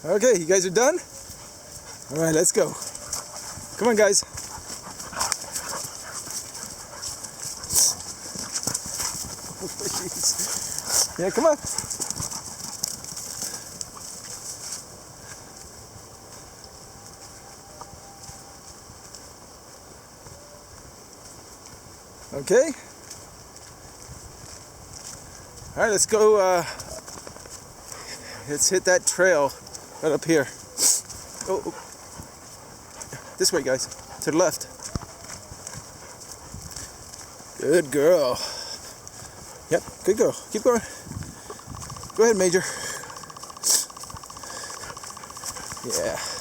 Okay, you guys are done? All right, let's go. Come on, guys. Yeah, come on. Okay. All right, let's go. Let's hit that trail right up here. Oh, this way, guys. To the left. Good girl. Yep, good girl. Keep going. Go ahead, Major. Yeah.